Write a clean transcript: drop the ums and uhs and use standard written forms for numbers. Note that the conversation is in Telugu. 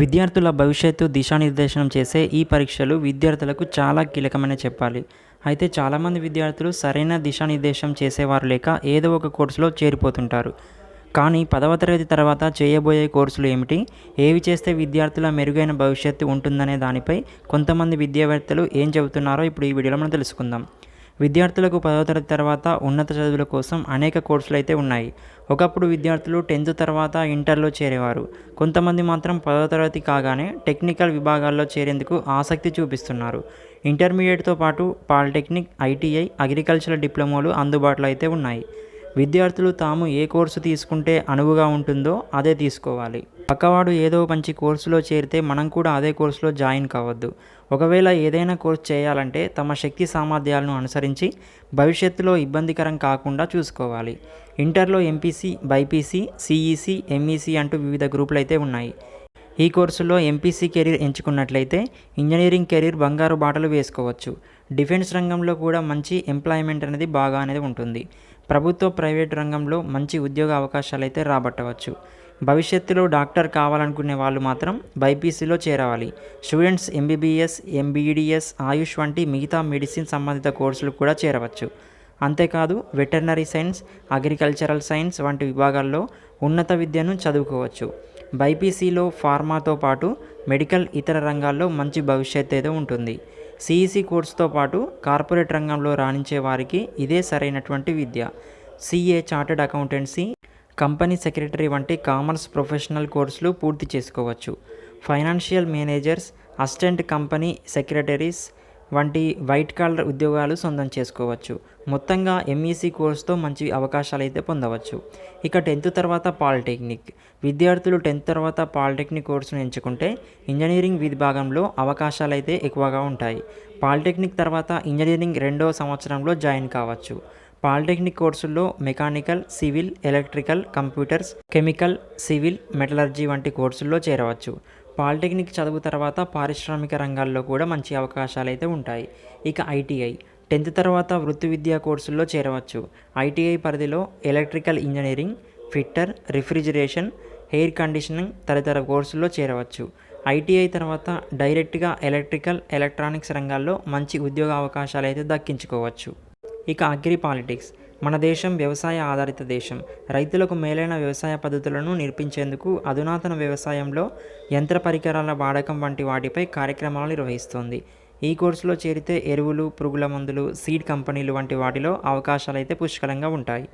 విద్యార్థుల భవిష్యత్తు దిశానిర్దేశనం చేసే ఈ పరీక్షలు విద్యార్థులకు చాలా కీలకమని చెప్పాలి. అయితే చాలామంది విద్యార్థులు సరైన దిశానిర్దేశం చేసేవారు లేక ఏదో ఒక కోర్సులో చేరిపోతుంటారు. కానీ 10వ తరగతి తర్వాత చేయబోయే కోర్సులు ఏమిటి? ఏవి చేస్తే విద్యార్థుల మెరుగైన భవిష్యత్తు ఉంటుందనే దానిపై కొంతమంది విద్యావేత్తలు ఏం చెబుతున్నారో ఇప్పుడు ఈ వీడియోలో మనం తెలుసుకుందాం. విద్యార్థులకు 10వ తరగతి తర్వాత ఉన్నత చదువుల కోసం అనేక కోర్సులు అయితే ఉన్నాయి. ఒకప్పుడు విద్యార్థులు 10th తర్వాత ఇంటర్లో చేరేవారు. కొంతమంది మాత్రం 10వ తరగతి కాగానే టెక్నికల్ విభాగాల్లో చేరేందుకు ఆసక్తి చూపిస్తున్నారు. ఇంటర్మీడియట్తో పాటు పాలిటెక్నిక్, ఐటీఐ, అగ్రికల్చరల్ డిప్లొమాలు అందుబాటులో అయితే ఉన్నాయి. విద్యార్థులు తాము ఏ కోర్సు తీసుకుంటే అనువుగా ఉంటుందో అదే తీసుకోవాలి. పక్కవాడు ఏదో మంచి కోర్సులో చేరితే మనం కూడా అదే కోర్సులో జాయిన్ కావద్దు. ఒకవేళ ఏదైనా కోర్సు చేయాలంటే తమ శక్తి సామర్థ్యాలను అనుసరించి భవిష్యత్తులో ఇబ్బందికరం కాకుండా చూసుకోవాలి. ఇంటర్లో ఎంపీసీ, బైపీసీ, సిఈసీ, ఎంఈసీ అంటూ వివిధ గ్రూపులు అయితే ఉన్నాయి. ఈ కోర్సులో ఎంపీసీ కెరీర్ ఎంచుకున్నట్లయితే ఇంజనీరింగ్ కెరీర్ బంగారు బాటలు వేసుకోవచ్చు. డిఫెన్స్ రంగంలో కూడా మంచి ఎంప్లాయ్మెంట్ అనేది బాగా ఉంటుంది. ప్రభుత్వ, ప్రైవేట్ రంగంలో మంచి ఉద్యోగ అవకాశాలు అయితే రాబట్టవచ్చు. భవిష్యత్తులో డాక్టర్ కావాలనుకునే వాళ్ళు మాత్రం బైపీసీలో చేరవాలి. స్టూడెంట్స్ ఎంబీబీఎస్, ఎంబీడీఎస్, ఆయుష్ వంటి మిగతా మెడిసిన్ సంబంధిత కోర్సులు కూడా చేరవచ్చు. అంతేకాదు వెటర్నరీ సైన్స్, అగ్రికల్చరల్ సైన్స్ వంటి విభాగాల్లో ఉన్నత విద్యను చదువుకోవచ్చు. బైపీసీలో ఫార్మాతో పాటు మెడికల్, ఇతర రంగాల్లో మంచి భవిష్యత్తు అయితే ఉంటుంది. సిఈసీ కోర్సుతో పాటు కార్పొరేట్ రంగంలో రాణించే వారికి ఇదే సరైనటువంటి విద్య. CA, chartered accountancy, company secretary వంటి కామర్స్ ప్రొఫెషనల్ కోర్సులు పూర్తి చేసుకోవచ్చు. Financial managers, assistant company secretaries వంటి వైట్ కాలర్ ఉద్యోగాలు సొంతం చేసుకోవచ్చు. మొత్తంగా ఎంఈసీ కోర్సుతో మంచి అవకాశాలు అయితే పొందవచ్చు. ఇక 10th తర్వాత పాలిటెక్నిక్. విద్యార్థులు 10th తర్వాత పాలిటెక్నిక్ కోర్సును ఎంచుకుంటే ఇంజనీరింగ్ విభాగంలో అవకాశాలు అయితే ఎక్కువగా ఉంటాయి. పాలిటెక్నిక్ తర్వాత ఇంజనీరింగ్ 2వ సంవత్సరంలో జాయిన్ కావచ్చు. పాలిటెక్నిక్ కోర్సుల్లో mechanical, civil, electrical, computers, chemical, civil, metallurgy వంటి కోర్సుల్లో చేరవచ్చు. పాలిటెక్నిక్ చదువు తర్వాత పారిశ్రామిక రంగాల్లో కూడా మంచి అవకాశాలు అయితే ఉంటాయి. ఇక ఐటీఐ 10th తర్వాత వృత్తి విద్యా కోర్సుల్లో చేరవచ్చు. ఐటీఐ పరిధిలో electrical engineering, fitter, refrigeration, air conditioning తదితర కోర్సుల్లో చేరవచ్చు. ఐటీఐ తర్వాత డైరెక్ట్గా ఎలక్ట్రికల్, ఎలక్ట్రానిక్స్ రంగాల్లో మంచి ఉద్యోగ అవకాశాలు అయితే దక్కించుకోవచ్చు. ఇక అగ్రి పాలిటిక్స్. మన దేశం వ్యవసాయ ఆధారిత దేశం. రైతులకు మేలైన వ్యవసాయ పద్ధతులను నేర్పించేందుకు అధునాతన వ్యవసాయంలో యంత్ర పరికరాల వాడకం వంటి వాటిపై కార్యక్రమాలు నిర్వహిస్తోంది. ఈ కోర్సులో చేరితే ఎరువులు, పురుగుల మందులు, సీడ్ కంపెనీలు వంటి వాటిలో అవకాశాలు అయితే పుష్కలంగా ఉంటాయి.